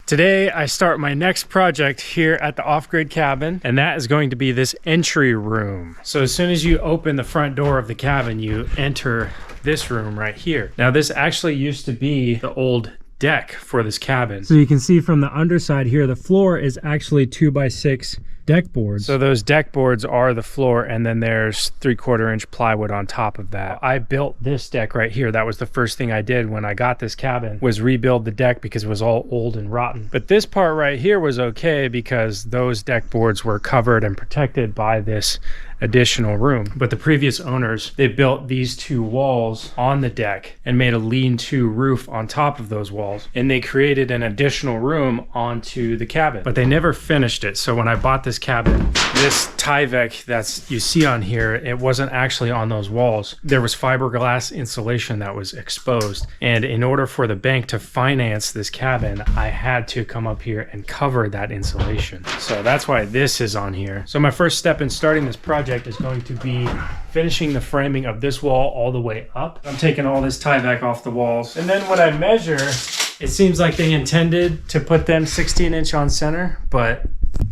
Today I start my next project here at the off-grid cabin, and that is going to be this entry room. So as soon as you open the front door of the cabin, you enter this room right here. Now this actually used to be the old deck for this cabin. So you can see from the underside here, the floor is actually 2x6 deck boards. So those deck boards are the floor, and then there's 3/4 inch plywood on top of that. I built this deck right here. That was the first thing I did when I got this cabin, was rebuild the deck because it was all old and rotten. But this part right here was okay because those deck boards were covered and protected by this additional room. But the previous owners, they built these two walls on the deck and made a lean-to roof on top of those walls, and they created an additional room onto the cabin, but they never finished it. So when I bought this cabin, this Tyvek that's you see on here, it wasn't actually on those walls. There was fiberglass insulation that was exposed, and in order for the bank to finance this cabin, I had to come up here and cover that insulation. So that's why this is on here. So my first step in starting this project is going to be finishing the framing of this wall all the way up. I'm taking all this Tyvek off the walls, and then when I measure, it seems like they intended to put them 16 inch on center, but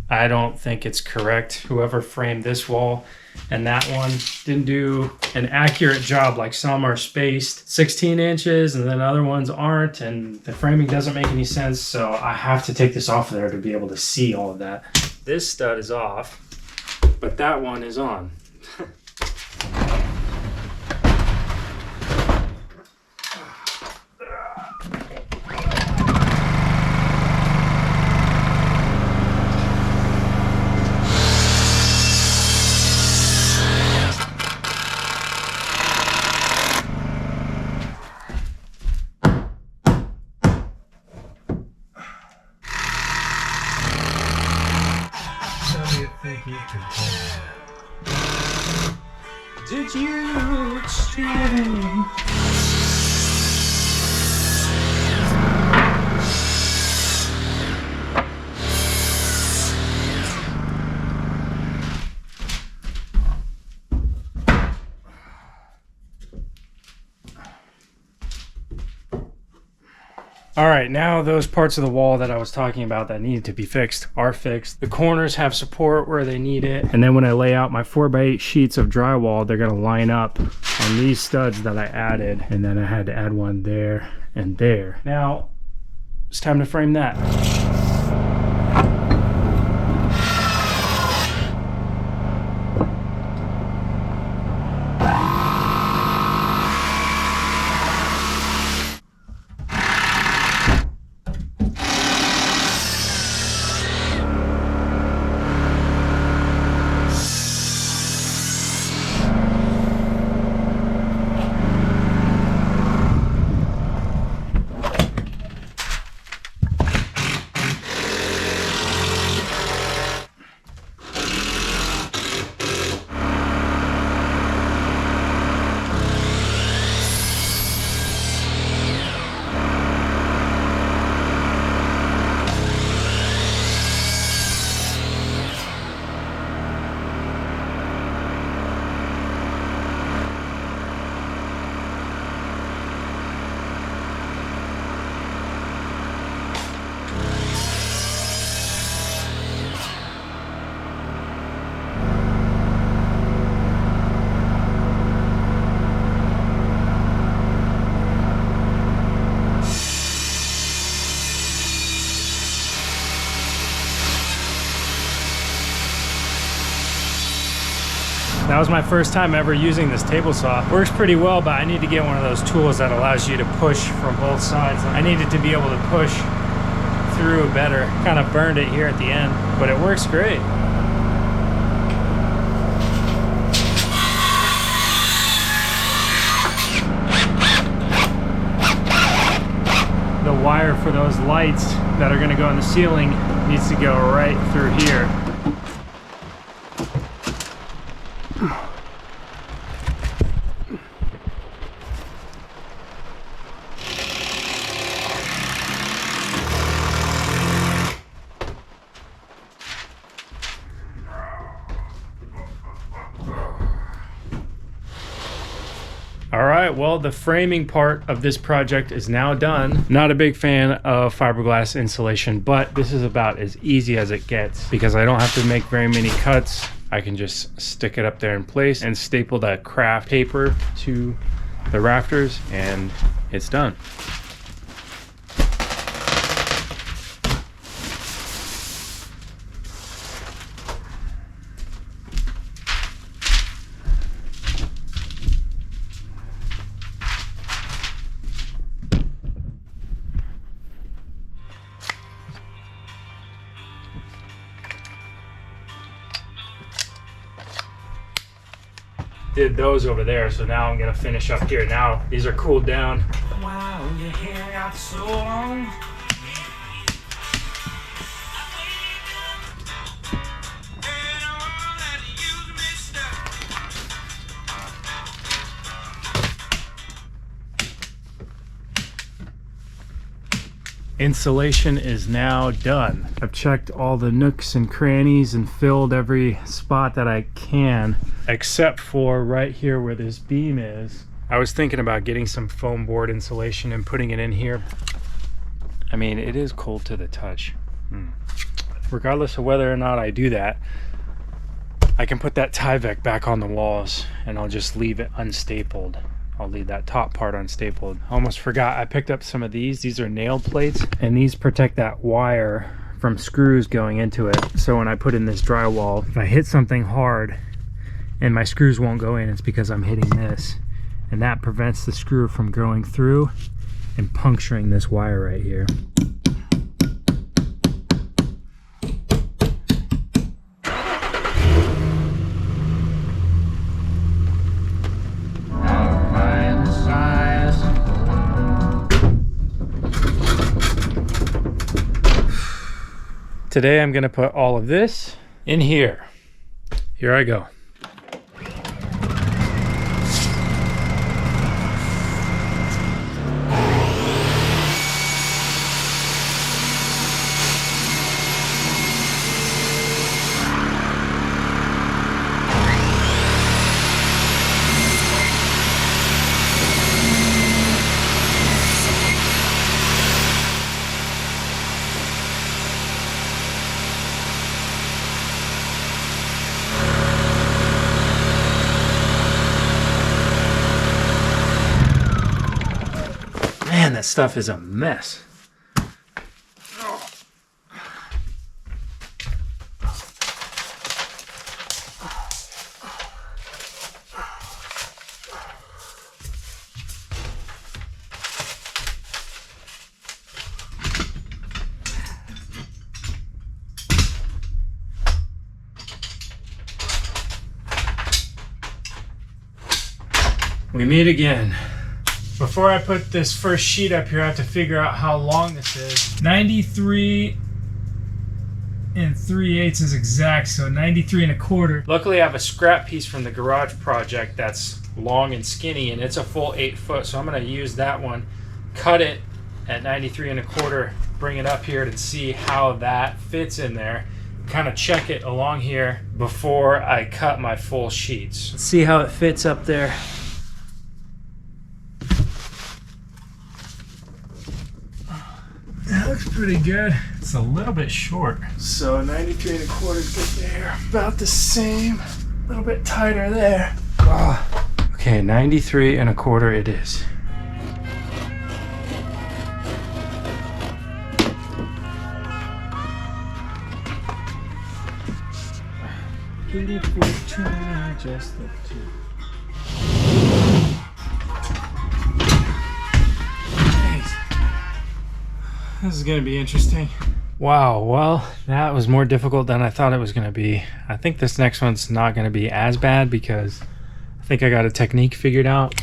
I don't think it's correct. Whoever framed this wall and that one didn't do an accurate job. Like some are spaced 16 inches and then other ones aren't, and the framing doesn't make any sense. So I have to take this off of there to be able to see all of that. This stud is off, but that one is on. Did you exchange? All right, now those parts of the wall that I was talking about that needed to be fixed are fixed. The corners have support where they need it. And then when I lay out my 4x8 sheets of drywall, they're gonna line up on these studs that I added. And then I had to add one there and there. Now, it's time to frame that. That was my first time ever using this table saw. Works pretty well, but I need to get one of those tools that allows you to push from both sides. I needed to be able to push through better. Kind of burned it here at the end, but it works great. The wire for those lights that are gonna go in the ceiling needs to go right through here. All right. right, well, the framing part of this project is now done. Not a big fan of fiberglass insulation, but this is about as easy as it gets because I don't have to make very many cuts. I can just stick it up there in place and staple that craft paper to the rafters and it's done. Did those over there, so now I'm gonna finish up here. Now these are cooled down. Wow, you hang out so long. Insulation is now done. I've checked all the nooks and crannies and filled every spot that I can, except for right here where this beam is. I was thinking about getting some foam board insulation and putting it in here. I mean, it is cold to the touch. Regardless of whether or not I do that, I can put that Tyvek back on the walls and I'll just leave it unstapled. I'll leave that top part unstapled. Almost forgot, I picked up some of these. These are nail plates, and these protect that wire from screws going into it. So when I put in this drywall, if I hit something hard and my screws won't go in, it's because I'm hitting this. And that prevents the screw from going through and puncturing this wire right here. Today I'm gonna put all of this in here. Here I go. Man, that stuff is a mess. We meet again. Before I put this first sheet up here, I have to figure out how long this is. 93 3/8 is exact, so 93 1/4. Luckily I have a scrap piece from the garage project that's long and skinny, and it's a full 8 foot, so I'm gonna use that one, cut it at 93 1/4, bring it up here to see how that fits in there, kind of check it along here before I cut my full sheets. Let's see how it fits up there. That looks pretty good. It's a little bit short. So 93 1/4 is good there. About the same. A little bit tighter there. Oh. Okay, 93 1/4 it is. Just the two. This is going to be interesting. Wow, well, that was more difficult than I thought it was going to be. I think this next one's not going to be as bad because I think I got a technique figured out.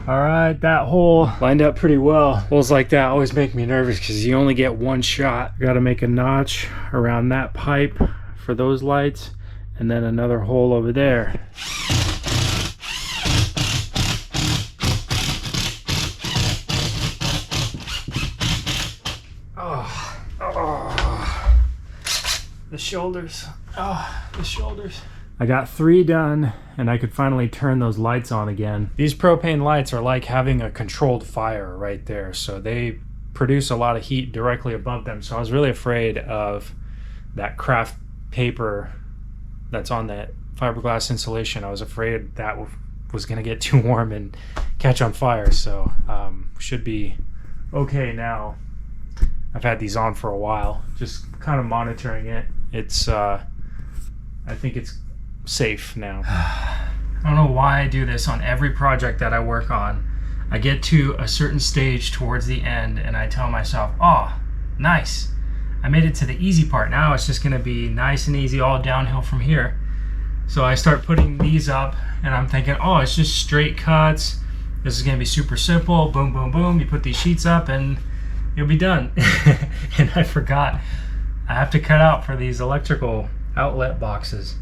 All right, that hole lined up pretty well. Holes like that always make me nervous because you only get one shot. Got to make a notch around that pipe for those lights, and then another hole over there. The shoulders, the shoulders. I got 3 done, and I could finally turn those lights on again. These propane lights are like having a controlled fire right there, so they produce a lot of heat directly above them. So I was really afraid of that craft paper that's on that fiberglass insulation. I was afraid that was gonna get too warm and catch on fire, so should be okay now. I've had these on for a while, just kind of monitoring it. It's, I think it's safe now. I don't know why I do this on every project that I work on. I get to a certain stage towards the end and I tell myself, oh, nice. I made it to the easy part. Now it's just gonna be nice and easy, all downhill from here. So I start putting these up and I'm thinking, oh, it's just straight cuts. This is gonna be super simple. Boom, boom, boom. You put these sheets up and you'll be done. And I forgot. I have to cut out for these electrical outlet boxes.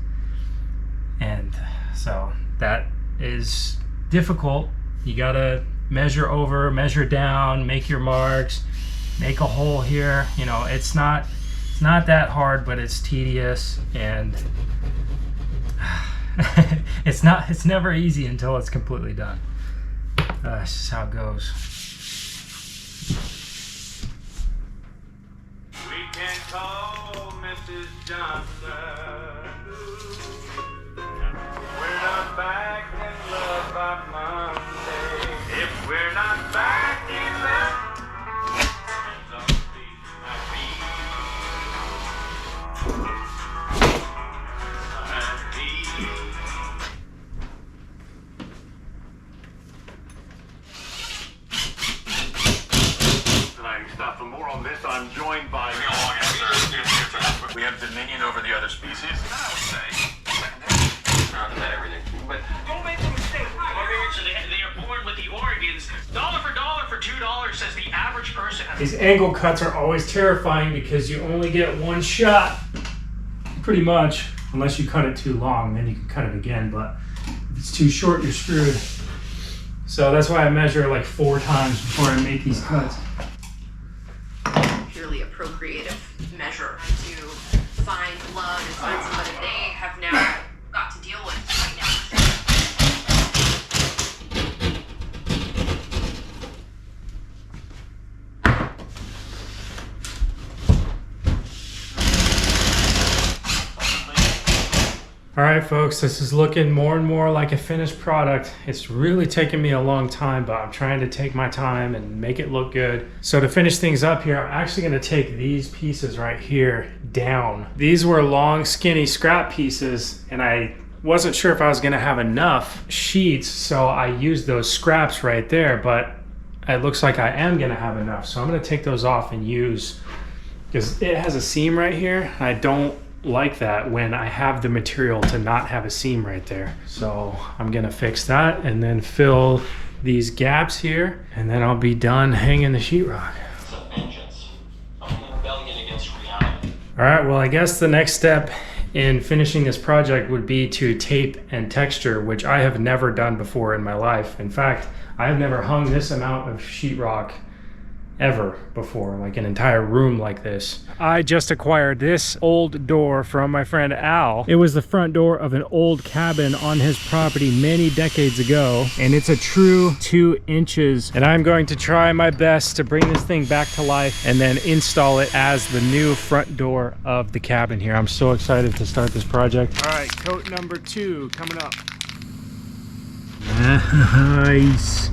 And so that is difficult. You gotta measure over, measure down, make your marks, make a hole here. You know, it's not that hard, but it's tedious, and it's never easy until it's completely done. That's just how it goes. We can call Mrs. Johnson. We're not back in love by Monday. If we're not back in love, For more on this, I'm joined by... We have dominion over the other species. I would say. Not everything. But don't make a mistake. So they are born with the organs. Dollar for $2, says the average person. These angle cuts are always terrifying because you only get one shot, pretty much, unless you cut it too long, then you can cut it again, but if it's too short, you're screwed. So that's why I measure like 4 times before I make these cuts. Purely a procreative measure to find love and find somebody they have now got to deal with right now. All right, folks, this is looking more and more like a finished product. It's really taken me a long time, but I'm trying to take my time and make it look good. So to finish things up here, I'm actually gonna take these pieces right here down. These were long, skinny scrap pieces, and I wasn't sure if I was gonna have enough sheets, so I used those scraps right there, but it looks like I am gonna have enough. So I'm gonna take those off and use, because it has a seam right here. I don't like that when I have the material to not have a seam right there. So I'm gonna fix that and then fill these gaps here, and then I'll be done hanging the sheetrock. it's a vengeance. A rebellion against reality. All right, well, I guess the next step in finishing this project would be to tape and texture, which I have never done before in my life. In fact, I have never hung this amount of sheetrock ever before, like an entire room like this. I just acquired this old door from my friend Al. It was the front door of an old cabin on his property many decades ago, and it's a true 2 inches. And I'm going to try my best to bring this thing back to life and then install it as the new front door of the cabin here. I'm so excited to start this project. All right, coat number 2 coming up. Nice.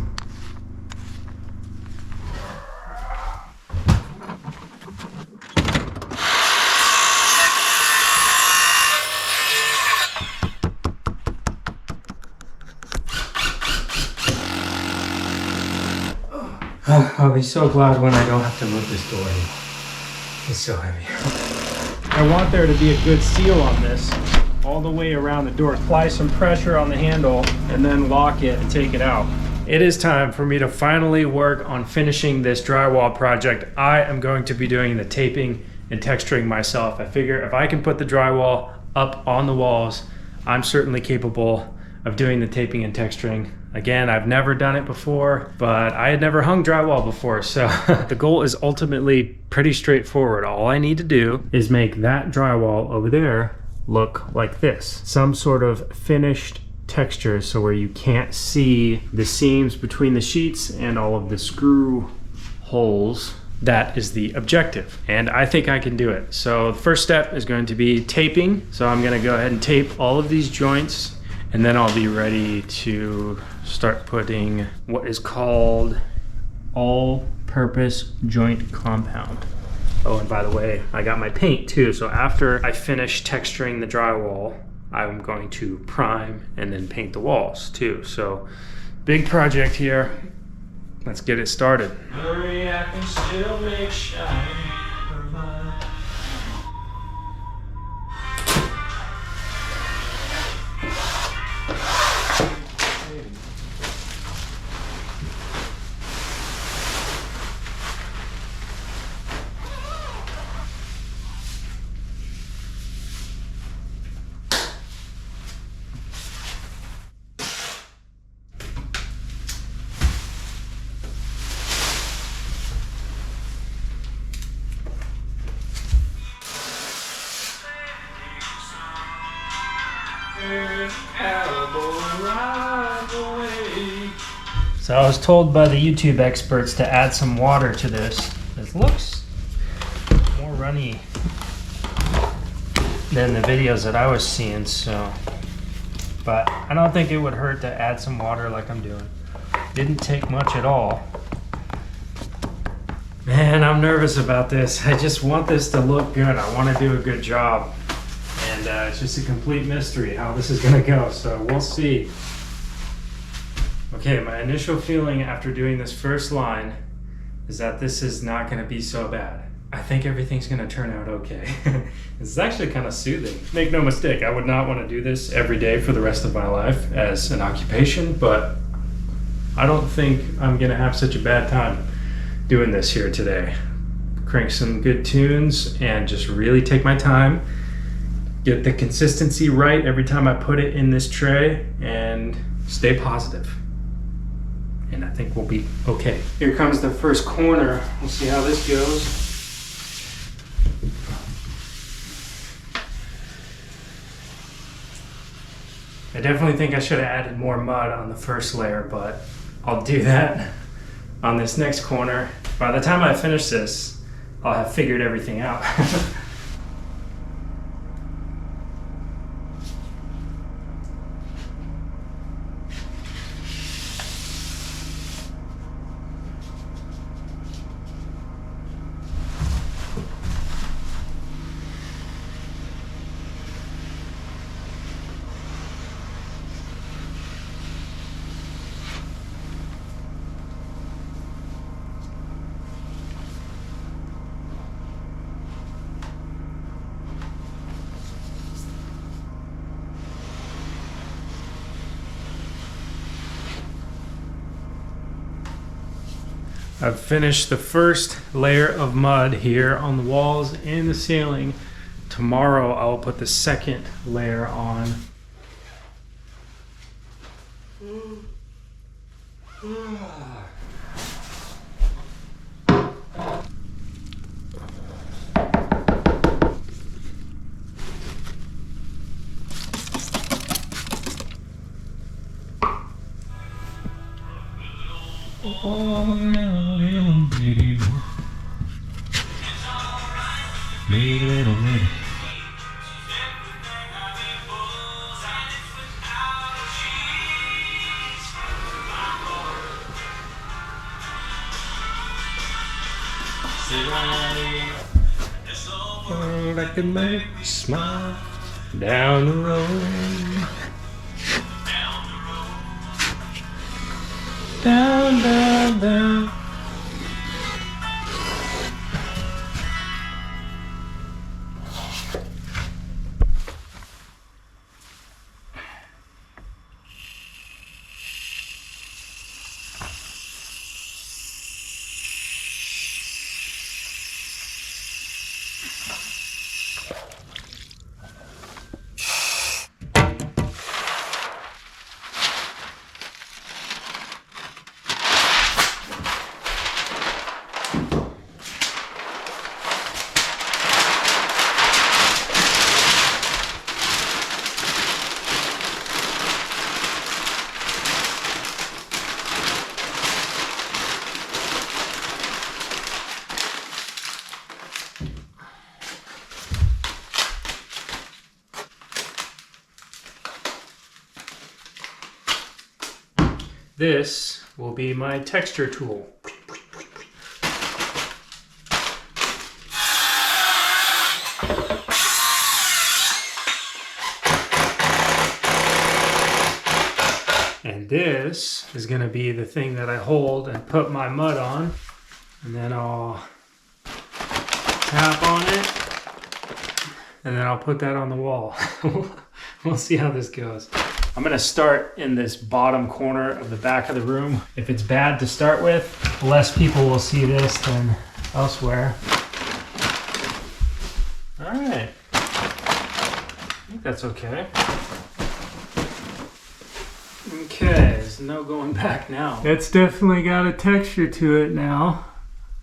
I'll be so glad when I don't have to move this door anymore. It's so heavy. I want there to be a good seal on this all the way around the door. Apply some pressure on the handle and then lock it and take it out. it is time for me to finally work on finishing this drywall project. I am going to be doing the taping and texturing myself. I figure if I can put the drywall up on the walls, I'm certainly capable of doing the taping and texturing. Again, I've never done it before, but I had never hung drywall before, so the goal is ultimately pretty straightforward. All I need to do is make that drywall over there look like this. Some sort of finished texture, so where you can't see the seams between the sheets and all of the screw holes. That is the objective, and I think I can do it. So the first step is going to be taping. So I'm gonna go ahead and tape all of these joints, and then I'll be ready to start putting what is called all-purpose joint compound. Oh, and by the way, I got my paint too. So after I finish texturing the drywall, I'm going to prime and then paint the walls too. So big project here. Let's get it started. Hurry, I can still make shine her mind. So I was told by the YouTube experts to add some water to this. It looks more runny than the videos that I was seeing, so. But I don't think it would hurt to add some water like I'm doing. Didn't take much at all. Man, I'm nervous about this. I just want this to look good. I want to do a good job. And it's just a complete mystery how this is gonna go, so we'll see. Okay, my initial feeling after doing this first line is that this is not gonna be so bad. I think everything's gonna turn out okay. It's actually kind of soothing. Make no mistake, I would not want to do this every day for the rest of my life as an occupation, but I don't think I'm gonna have such a bad time doing this here today. Crank some good tunes and just really take my time. Get the consistency right every time I put it in this tray and stay positive. And I think we'll be okay. Here comes the first corner. We'll see how this goes. I definitely think I should have added more mud on the first layer, but I'll do that on this next corner. By the time I finish this, I'll have figured everything out. I've finished the first layer of mud here on the walls and the ceiling. Tomorrow I will put the second layer on. I can make you smile down the road. Down, down, down. this will be my texture tool. And this is gonna be the thing that I hold and put my mud on. And then I'll tap on it. And then I'll put that on the wall. We'll see how this goes. I'm gonna start in this bottom corner of the back of the room. If it's bad to start with, less people will see this than elsewhere. All right, I think that's okay. Okay, there's no going back now. It's definitely got a texture to it now.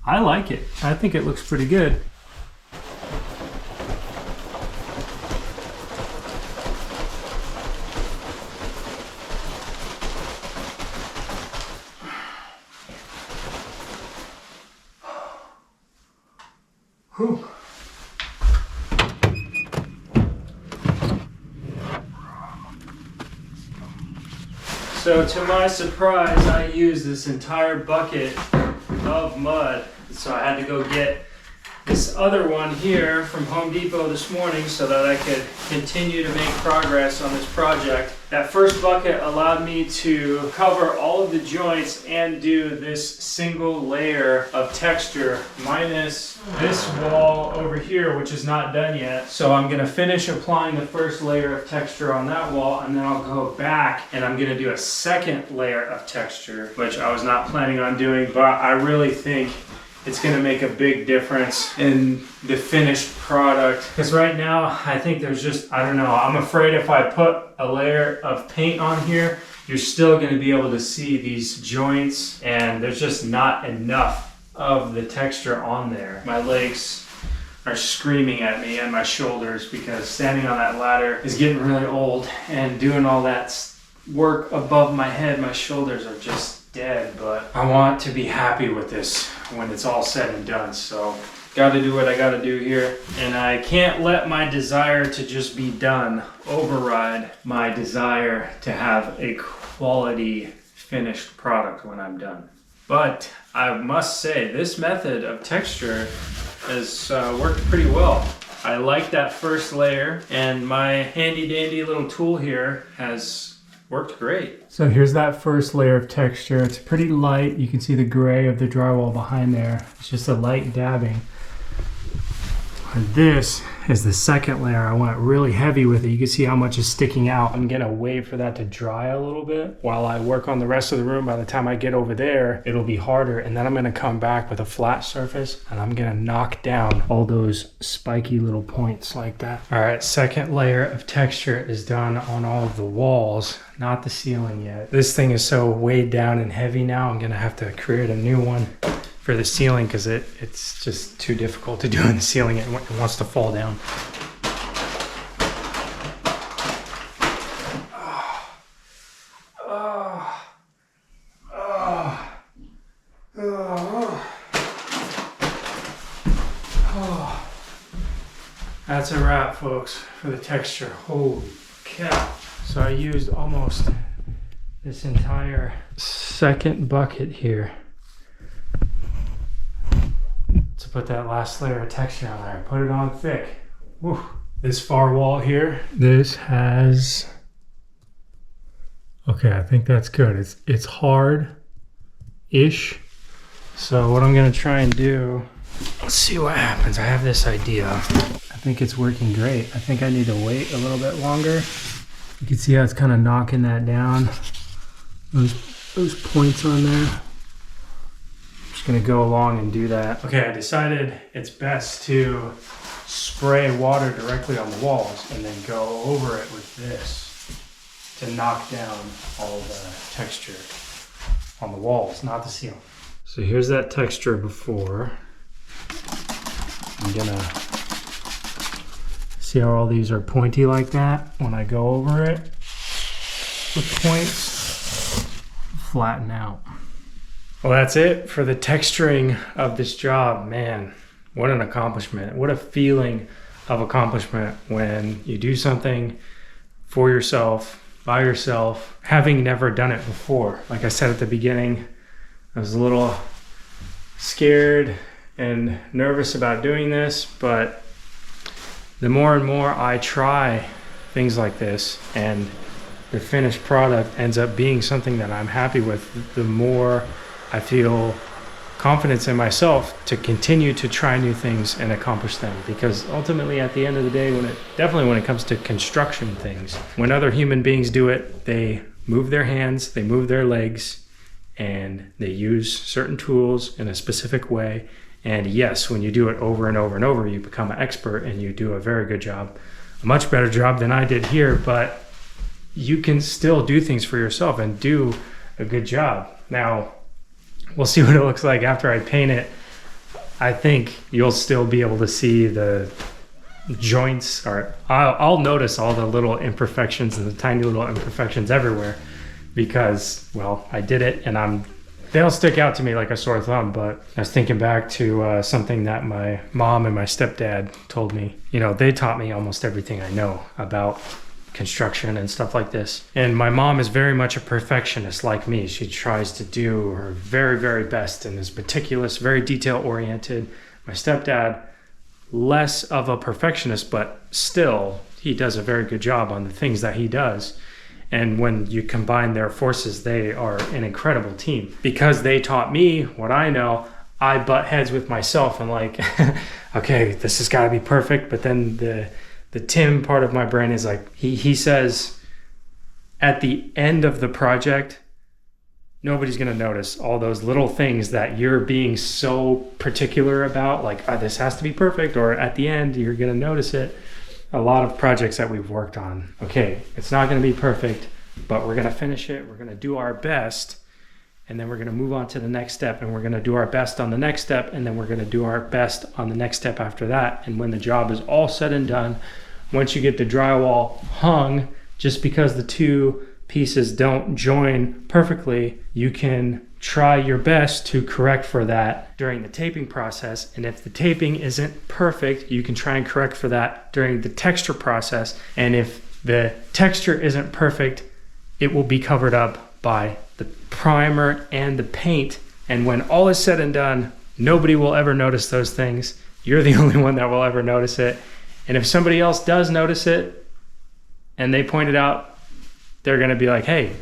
I like it. I think it looks pretty good. Whew. So to my surprise, I used this entire bucket of mud. So I had to go get this other one here from Home Depot this morning so that I could continue to make progress on this project. That first bucket allowed me to cover all of the joints and do this single layer of texture minus this wall over here, which is not done yet. So I'm gonna finish applying the first layer of texture on that wall, and then I'll go back and I'm gonna do a second layer of texture, which I was not planning on doing, but I really think it's gonna make a big difference in the finished product. Because right now, I think there's just, I don't know, I'm afraid if I put a layer of paint on here, you're still gonna be able to see these joints, and there's just not enough of the texture on there. My legs are screaming at me, and my shoulders, because standing on that ladder is getting really old, and doing all that work above my head, my shoulders are just dead. But I want to be happy with this when it's all said and done, so gotta do what I gotta do here. And I can't let my desire to just be done override my desire to have a quality finished product when I'm done. But I must say, this method of texture has worked pretty well. I like that first layer, and my handy dandy little tool here has worked great. So here's that first layer of texture. It's pretty light. You can see the gray of the drywall behind there. It's just a light dabbing. And this is the second layer. I went really heavy with it. You can see how much is sticking out. I'm gonna wait for that to dry a little bit while I work on the rest of the room. By the time I get over there, it'll be harder. And then I'm gonna come back with a flat surface, and I'm gonna knock down all those spiky little points like that. All right, second layer of texture is done on all of the walls, not the ceiling yet. This thing is so weighed down and heavy now, I'm gonna have to create a new one for the ceiling, because it's just too difficult to do in the ceiling. It wants to fall down. That's a wrap, folks, for the texture. Holy cow. So I used almost this entire second bucket here to put that last layer of texture on there. Put it on thick. Woo. This far wall here, this has, okay, I think that's good. It's hard-ish. So what I'm gonna try and do, let's see what happens. I have this idea. I think it's working great. I think I need to wait a little bit longer. You can see how it's kind of knocking that down. Those points on there. Gonna go along and do that. Okay, I decided it's best to spray water directly on the walls and then go over it with this to knock down all the texture on the walls, not the ceiling. So here's that texture before. I'm gonna see how all these are pointy like that. When I go over it with points, flatten out. Well, that's it for the texturing of this job. Man, what an accomplishment. What a feeling of accomplishment when you do something for yourself by yourself, having never done it before. Like I said at the beginning, I was a little scared and nervous about doing this, but the more and more I try things like this and the finished product ends up being something that I'm happy with, the more I feel confidence in myself to continue to try new things and accomplish them. Because ultimately at the end of the day, definitely when it comes to construction things, when other human beings do it, they move their hands, they move their legs, and they use certain tools in a specific way. And yes, when you do it over and over and over, you become an expert and you do a very good job, a much better job than I did here, but you can still do things for yourself and do a good job. Now, we'll see what it looks like after I paint it. I think you'll still be able to see the joints, or I'll notice all the little imperfections and the tiny little imperfections everywhere because, well, I did it and they'll stick out to me like a sore thumb. But I was thinking back to something that my mom and my stepdad told me. You know, they taught me almost everything I know about construction and stuff like this. And my mom is very much a perfectionist like me. She tries to do her very, very best and is meticulous, very detail oriented. My stepdad, less of a perfectionist, but still he does a very good job on the things that he does. And when you combine their forces, they are an incredible team. Because they taught me what I know, I butt heads with myself and like, okay, this has got to be perfect. But then the Tim part of my brain is like, he says, at the end of the project, nobody's going to notice all those little things that you're being so particular about. Like, this has to be perfect, or at the end, you're going to notice it. A lot of projects that we've worked on, okay, it's not going to be perfect, but we're going to finish it. We're going to do our best, and then we're going to move on to the next step, and we're going to do our best on the next step, and then we're going to do our best on the next step after that. And when the job is all said and done, once you get the drywall hung, just because the two pieces don't join perfectly, you can try your best to correct for that during the taping process. And if the taping isn't perfect, you can try and correct for that during the texture process. And if the texture isn't perfect, it will be covered up by the primer and the paint. And when all is said and done, nobody will ever notice those things. You're the only one that will ever notice it. And if somebody else does notice it and they point it out, they're going to be like, hey,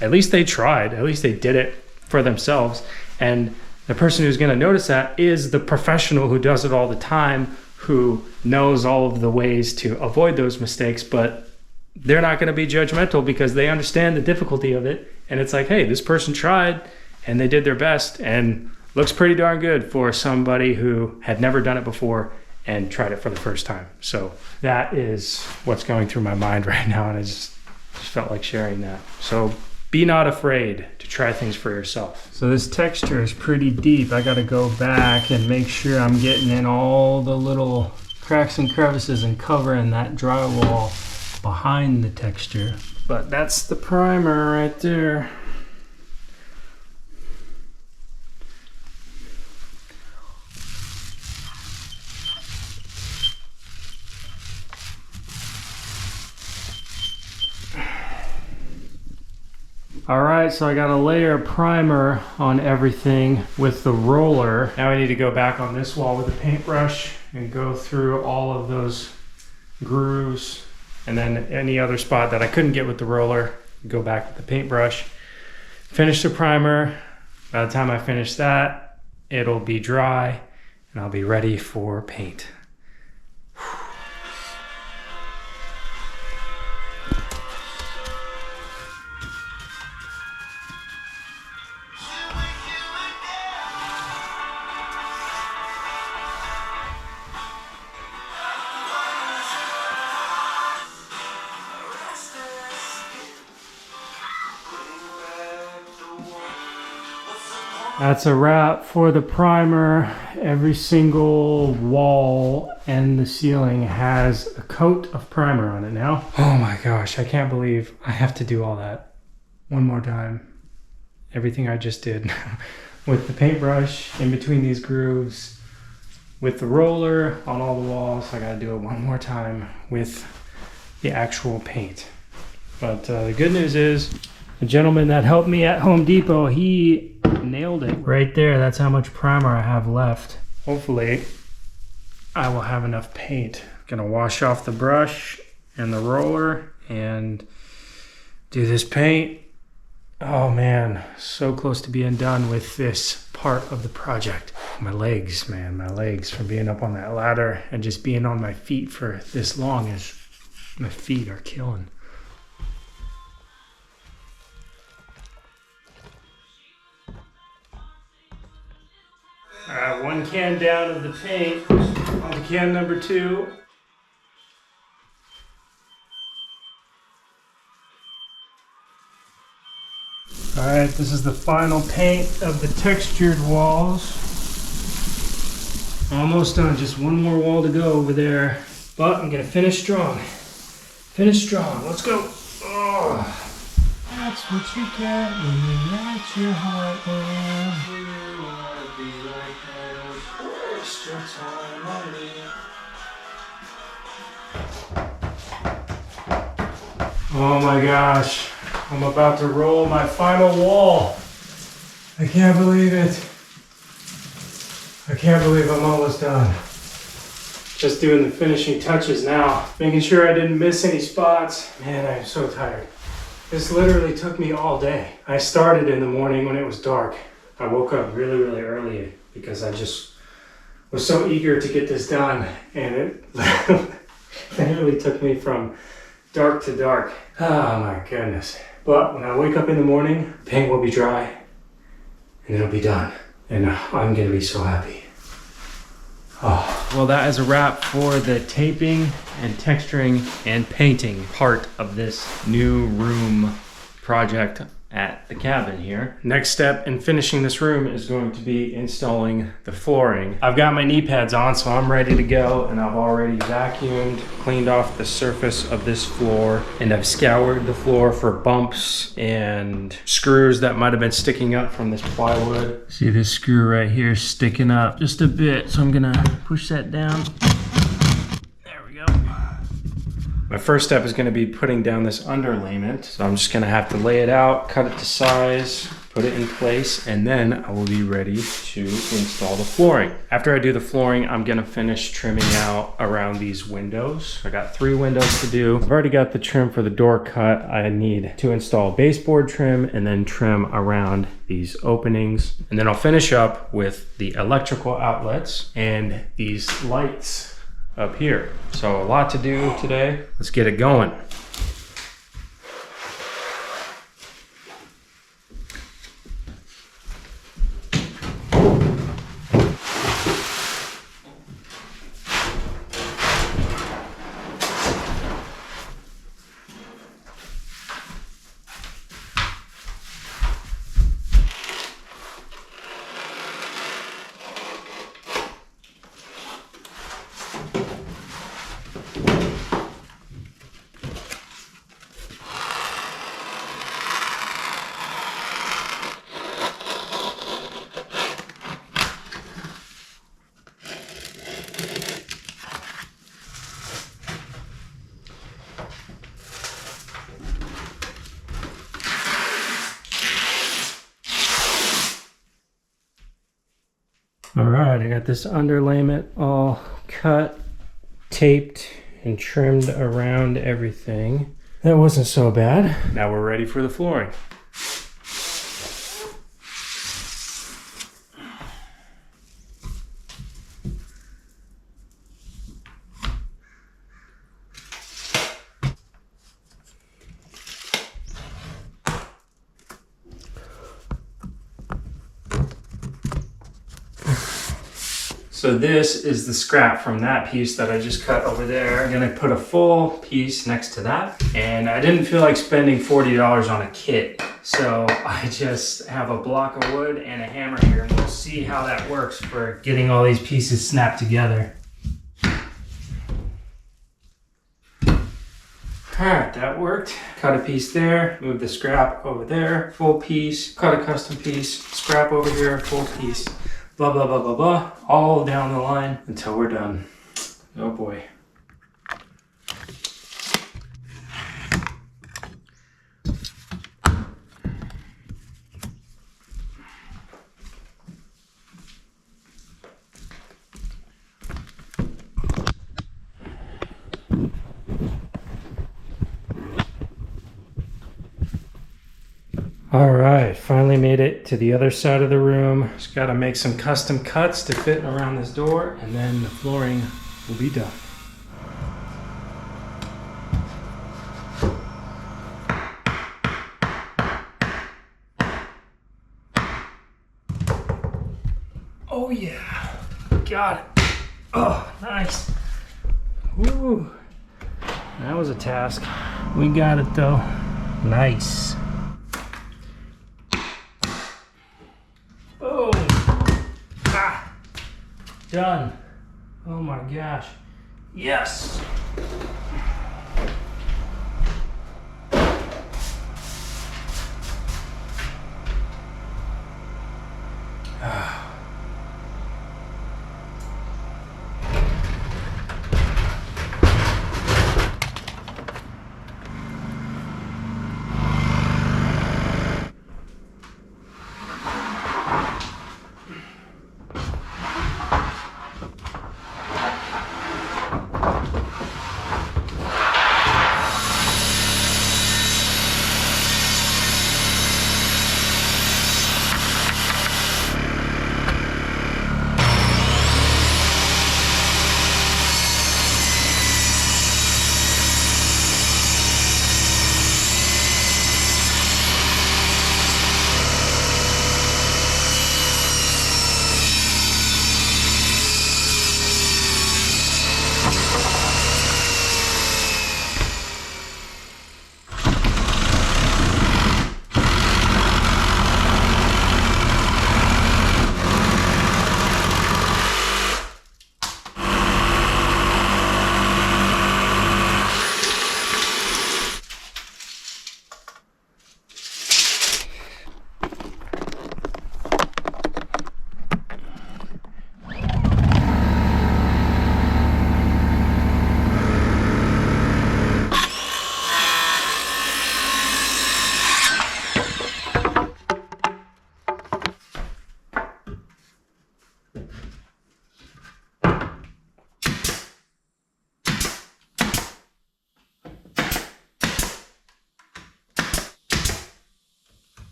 at least they tried. At least they did it for themselves. And the person who's going to notice that is the professional who does it all the time, who knows all of the ways to avoid those mistakes, but they're not going to be judgmental because they understand the difficulty of it. And it's like, hey, this person tried and they did their best and looks pretty darn good for somebody who had never done it before and tried it for the first time. So that is what's going through my mind right now, and I just felt like sharing that. So be not afraid to try things for yourself. So this texture is pretty deep. I got to go back and make sure I'm getting in all the little cracks and crevices and covering that drywall behind the texture. But that's the primer right there. All right, so I got a layer of primer on everything with the roller. Now I need to go back on this wall with a paintbrush and go through all of those grooves, and then any other spot that I couldn't get with the roller, go back with the paintbrush. Finish the primer. By the time I finish that, it'll be dry and I'll be ready for paint. That's a wrap for the primer. Every single wall and the ceiling has a coat of primer on it now. Oh my gosh, I can't believe I have to do all that one more time. Everything I just did with the paintbrush in between these grooves, with the roller on all the walls. I gotta do it one more time with the actual paint. But the good news is the gentleman that helped me at Home Depot, he nailed it right there. That's how much primer I have left. Hopefully I will have enough paint. Gonna wash off the brush and the roller and do this paint. Oh man, so close to being done with this part of the project. My legs, man, my legs from being up on that ladder and just being on my feet for this long is, my feet are killing. All right, one can down of the paint, on to can number 2. All right, this is the final paint of the textured walls. Almost done, just one more wall to go over there. But I'm gonna finish strong. Finish strong, let's go. Oh. That's what you get when you let your heart go. You wanna be like that, waste your time on me. Oh my gosh. I'm about to roll my final wall. I can't believe it. I can't believe I'm almost done. Just doing the finishing touches now. Making sure I didn't miss any spots. Man, I'm so tired. This literally took me all day. I started in the morning when it was dark. I woke up really, really early because I just was so eager to get this done. And it literally took me from dark to dark. Oh my goodness. But when I wake up in the morning, paint will be dry and it'll be done. And I'm gonna be so happy. Oh. Well, that is a wrap for the taping and texturing and painting part of this new room project at the cabin here. Next step in finishing this room is going to be installing the flooring. I've got my knee pads on, so I'm ready to go, and I've already vacuumed, cleaned off the surface of this floor, and I've scoured the floor for bumps and screws that might have been sticking up from this plywood. See this screw right here sticking up just a bit, so I'm gonna push that down. There we go. My first step is going to be putting down this underlayment. So I'm just going to have to lay it out, cut it to size, put it in place, and then I will be ready to install the flooring. After I do the flooring, I'm going to finish trimming out around these windows. I got 3 windows to do. I've already got the trim for the door cut. I need to install baseboard trim and then trim around these openings. And then I'll finish up with the electrical outlets and these lights up here. So a lot to do today. Let's get it going. All right, I got this underlayment all cut, taped, and trimmed around everything. That wasn't so bad. Now we're ready for the flooring. So this is the scrap from that piece that I just cut over there. I'm gonna put a full piece next to that. And I didn't feel like spending $40 on a kit. So I just have a block of wood and a hammer here, and we'll see how that works for getting all these pieces snapped together. All right, that worked. Cut a piece there, move the scrap over there, full piece, cut a custom piece, scrap over here, full piece. Blah, blah, blah, blah, blah, all down the line until we're done. Oh boy. All right, finally made it to the other side of the room. Just got to make some custom cuts to fit around this door, and then the flooring will be done. Oh yeah, got it. Oh, nice. Woo. That was a task. We got it though. Nice. Boom. Ah. Done. Oh my gosh. Yes.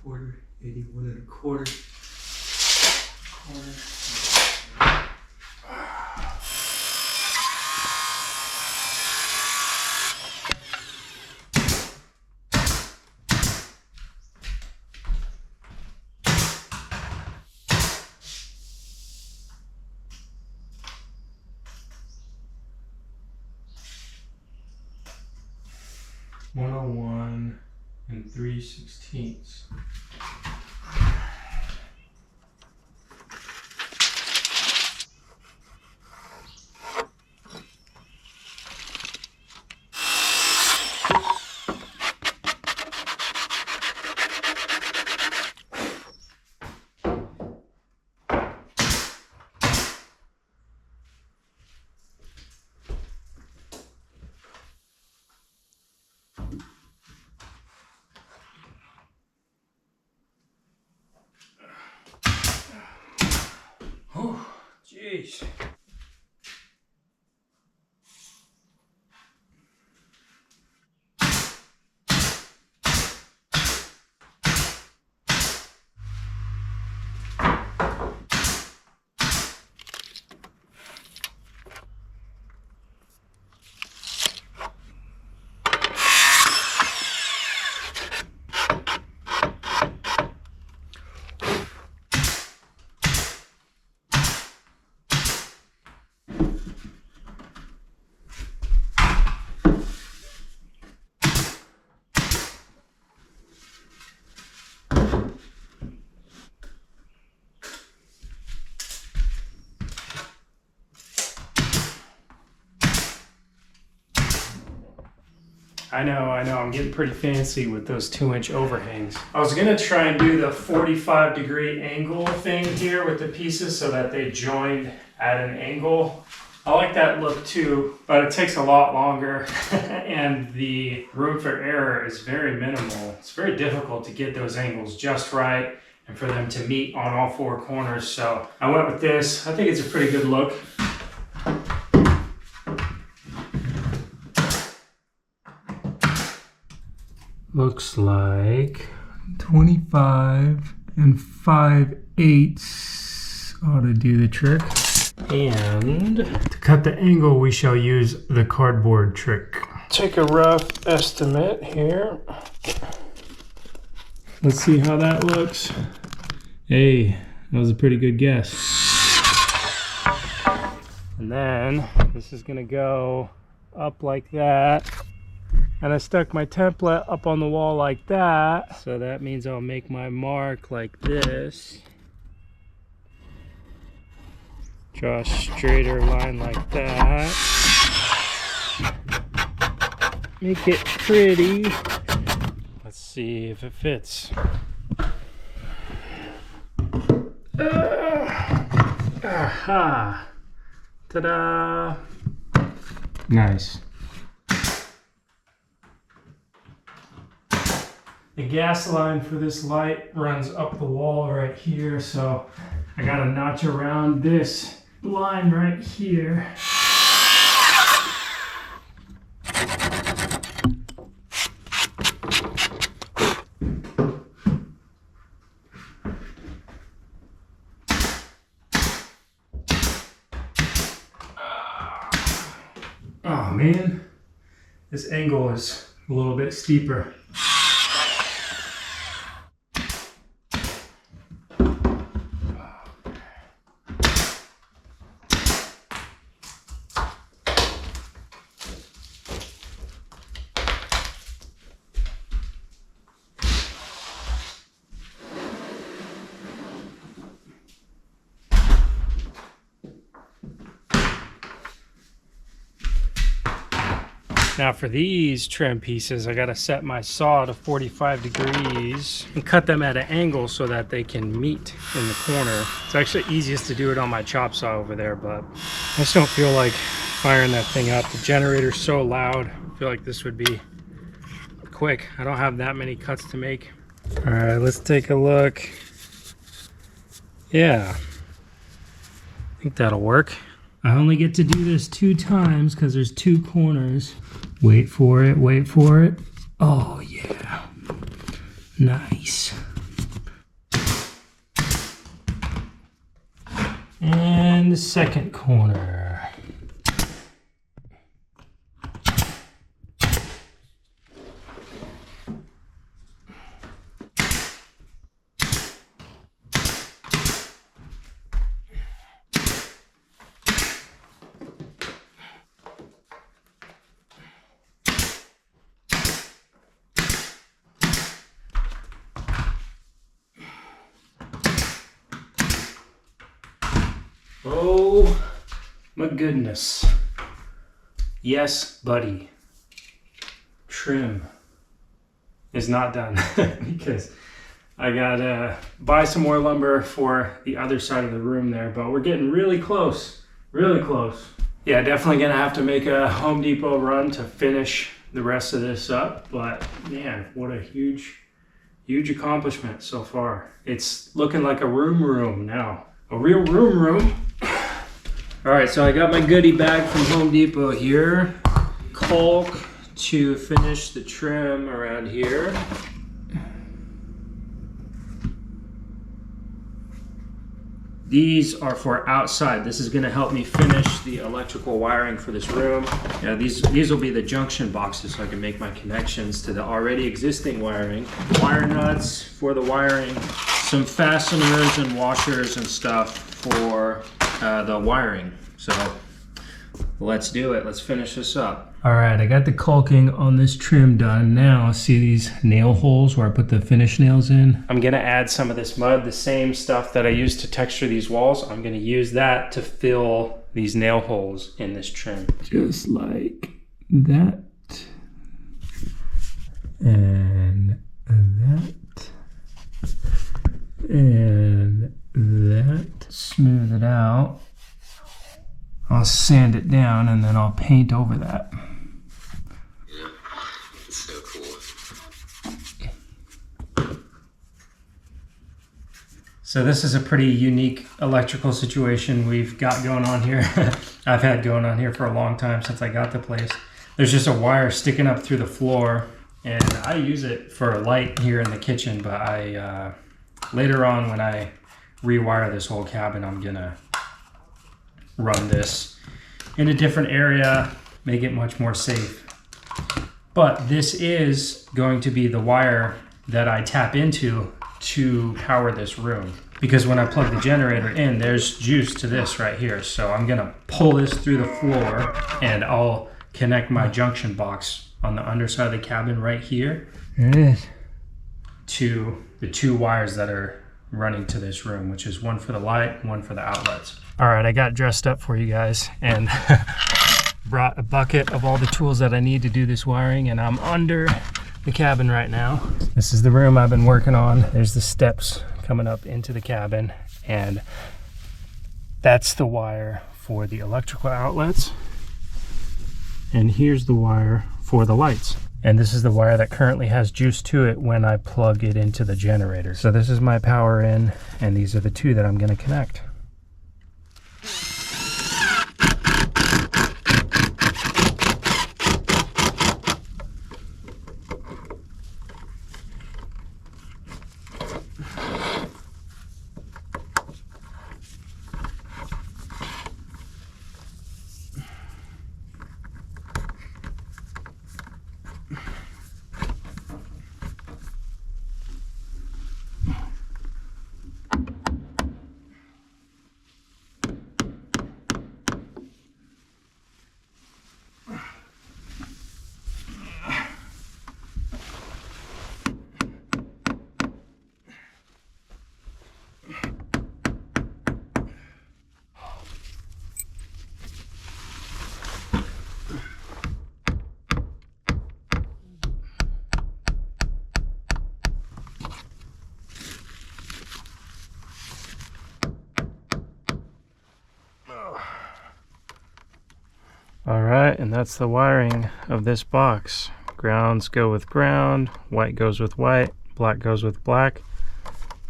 Quarter, 81 1/4. $101 3/16. Jeez. I know, I'm getting pretty fancy with those 2-inch overhangs. I was gonna try and do the 45-degree angle thing here with the pieces so that they joined at an angle. I like that look too, but it takes a lot longer and the room for error is very minimal. It's very difficult to get those angles just right and for them to meet on all 4 corners. So I went with this. I think it's a pretty good look. Looks like 25 and 5/8 ought to do the trick. And to cut the angle, we shall use the cardboard trick. Take a rough estimate here. Let's see how that looks. Hey, that was a pretty good guess. And then this is gonna go up like that. And I stuck my template up on the wall like that. So that means I'll make my mark like this. Draw a straighter line like that. Make it pretty. Let's see if it fits. Aha! Ta-da! Nice. The gas line for this light runs up the wall right here, so I gotta notch around this line right here. Oh man, this angle is a little bit steeper. Now for these trim pieces, I gotta set my saw to 45 degrees and cut them at an angle so that they can meet in the corner. It's actually easiest to do it on my chop saw over there, but I just don't feel like firing that thing up. The generator's so loud. I feel like this would be quick. I don't have that many cuts to make. All right, let's take a look. Yeah, I think that'll work. I only get to do this 2 times because there's 2 corners. Wait for it, wait for it. Oh yeah, nice. And the second corner. Oh my goodness. Yes, buddy. Trim is not done because I gotta buy some more lumber for the other side of the room there, but we're getting really close, really close. Yeah, definitely gonna have to make a Home Depot run to finish the rest of this up, but man, what a huge accomplishment so far. It's looking like a room now. A real room. All right, so I got my goodie bag from Home Depot here. Caulk to finish the trim around here. These are for outside. This is going to help me finish the electrical wiring for this room. Yeah, these will be the junction boxes so I can make my connections to the already existing wiring. Wire nuts for the wiring, some fasteners and washers and stuff for the wiring. So let's do it. Let's finish this up. All right, I got the caulking on this trim done. Now, see these nail holes where I put the finish nails in? I'm gonna add some of this mud, the same stuff that I used to texture these walls. I'm gonna use that to fill these nail holes in this trim. Just like that. And that. And that. Smooth it out. I'll sand it down and then I'll paint over that. Yeah, it's so cool. So this is a pretty unique electrical situation we've got going on here. I've had going on here for a long time since I got the place. There's just a wire sticking up through the floor and I use it for a light here in the kitchen, but I later on when I rewire this whole cabin, I'm gonna run this in a different area, make it much more safe. But this is going to be the wire that I tap into to power this room. Because when I plug the generator in, there's juice to this right here. So I'm gonna pull this through the floor and I'll connect my junction box on the underside of the cabin right here. There it is. To the two wires that are running to this room, which is one for the light, one for the outlets. All right, I got dressed up for you guys and brought a bucket of all the tools that I need to do this wiring, and I'm under the cabin right now. This is the room I've been working on. There's the steps coming up into the cabin, and that's the wire for the electrical outlets. And here's the wire for the lights. And this is the wire that currently has juice to it when I plug it into the generator. So this is my power in, and these are the two that I'm gonna connect. All right, and that's the wiring of this box. Grounds go with ground, white goes with white, black goes with black.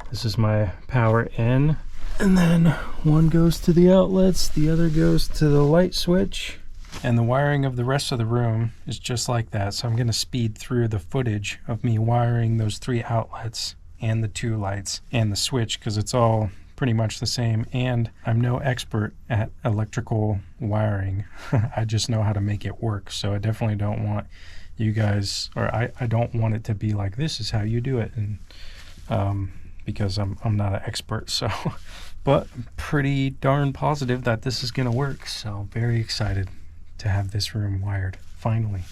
This is my power in. And then one goes to the outlets, the other goes to the light switch. And the wiring of the rest of the room is just like that. So I'm gonna speed through the footage of me wiring those three outlets and the two lights and the switch, because it's all pretty much the same, and I'm no expert at electrical wiring. I just know how to make it work, so I definitely don't want you guys, or I don't want it to be like this is how you do it, and because I'm not an expert. So but I'm pretty darn positive that this is gonna work, so very excited to have this room wired finally.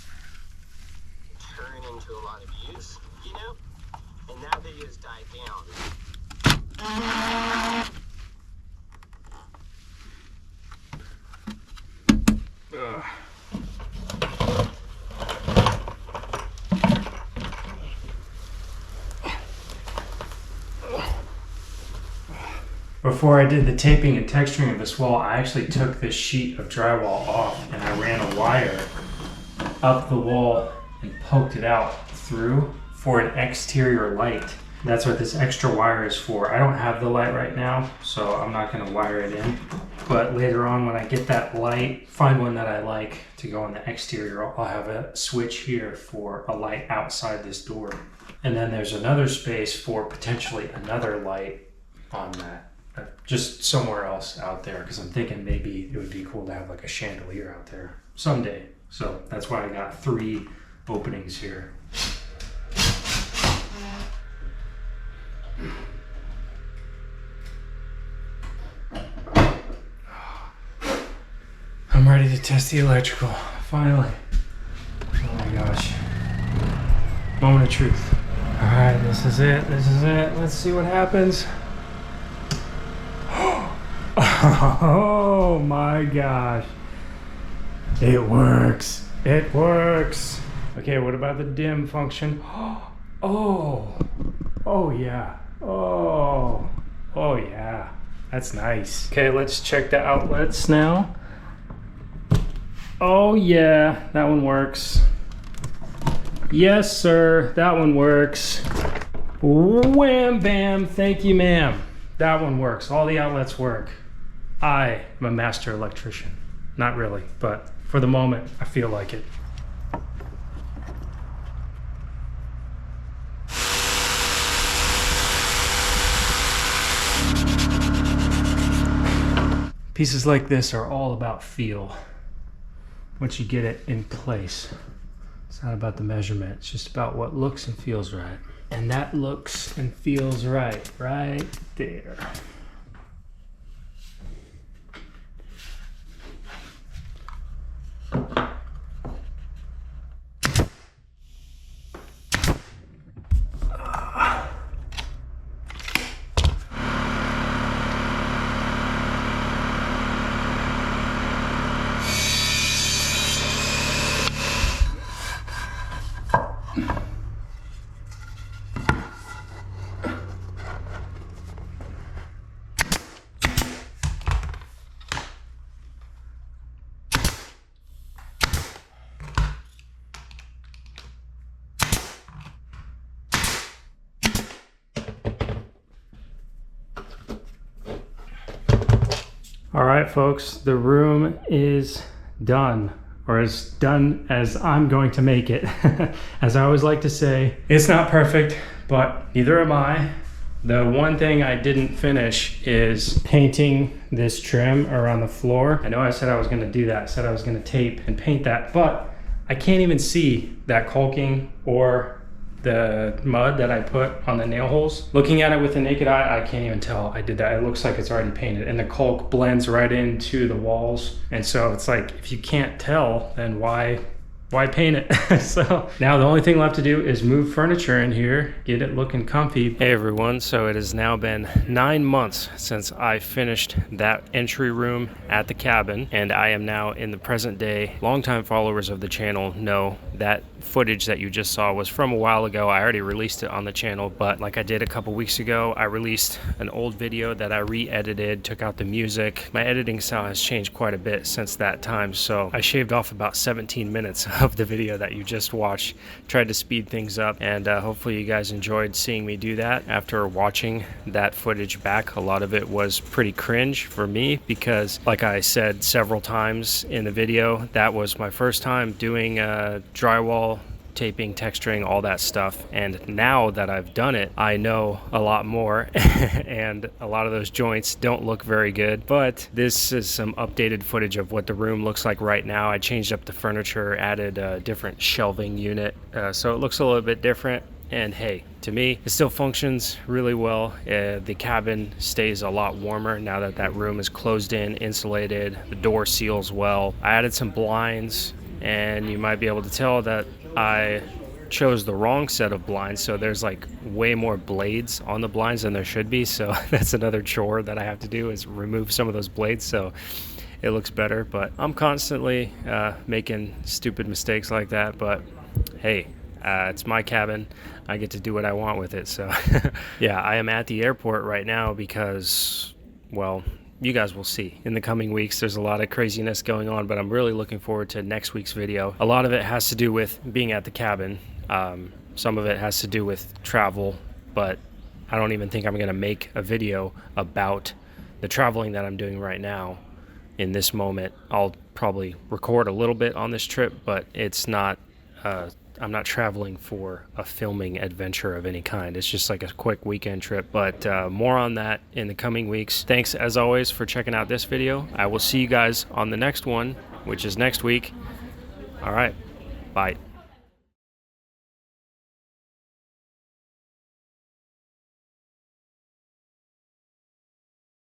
Turn into a lot of use, you know, and now they just died down. Before I did the taping and texturing of this wall, I actually took this sheet of drywall off and I ran a wire up the wall and poked it out through for an exterior light. That's what this extra wire is for. I don't have the light right now, so I'm not going to wire it in. But later on when I get that light, find one that I like to go on the exterior, I'll have a switch here for a light outside this door. And then there's another space for potentially another light on that, just somewhere else out there, because I'm thinking maybe it would be cool to have like a chandelier out there someday. So that's why I got 3 openings here. I'm ready to test the electrical, finally. Oh my gosh. Moment of truth. All right, this is it, Let's see what happens. Oh my gosh. It works. Okay, what about the dim function? Oh yeah. Oh yeah. That's nice. Okay, let's check the outlets now. Oh yeah, that one works. Yes, sir, that one works. Wham bam, thank you, ma'am. That one works. All the outlets work. I am a master electrician. Not really, but for the moment, I feel like it. Pieces like this are all about feel. Once you get it in place, it's not about the measurement, it's just about what looks and feels right. And that looks and feels right there. All right, folks, the room is done, or as done as I'm going to make it. As I always like to say, it's not perfect, but neither am I. The one thing I didn't finish is painting this trim around the floor. I know I said I was gonna do that, I said I was gonna tape and paint that, but I can't even see that caulking or the mud that I put on the nail holes. Looking at it with the naked eye, I can't even tell I did that. It looks like it's already painted, and the caulk blends right into the walls. And so it's like, if you can't tell, then why paint it? So now the only thing left to do is move furniture in here, get it looking comfy. Hey everyone, so it has now been 9 months since I finished that entry room at the cabin, and I am now in the present day. Longtime followers of the channel know that footage that you just saw was from a while ago. I already released it on the channel, but like I did a couple weeks ago, I released an old video that I re-edited, took out the music. My editing style has changed quite a bit since that time, so I shaved off about 17 minutes of the video that you just watched, tried to speed things up, and hopefully you guys enjoyed seeing me do that. After watching that footage back, a lot of it was pretty cringe for me because, like I said several times in the video, that was my first time doing drywall, taping, texturing, all that stuff. And now that I've done it, I know a lot more and a lot of those joints don't look very good. But this is some updated footage of what the room looks like right now. I changed up the furniture, added a different shelving unit, so it looks a little bit different. And hey, to me, it still functions really well. The cabin stays a lot warmer now that that room is closed in, insulated, the door seals well. I added some blinds, and you might be able to tell that I chose the wrong set of blinds, so there's like way more blades on the blinds than there should be, so that's another chore that I have to do, is remove some of those blades so it looks better. But I'm constantly making stupid mistakes like that, but hey, it's my cabin. I get to do what I want with it. So yeah, I am at the airport right now because, well, you guys will see in the coming weeks. There's a lot of craziness going on, but I'm really looking forward to next week's video. A lot of it has to do with being at the cabin. Some of it has to do with travel, but I don't even think I'm gonna make a video about the traveling that I'm doing right now. in this moment. I'll probably record a little bit on this trip, but it's not, I'm not traveling for a filming adventure of any kind. It's just like a quick weekend trip, but more on that in the coming weeks. Thanks as always for checking out this video. I will see you guys on the next one, which is next week. All right, bye.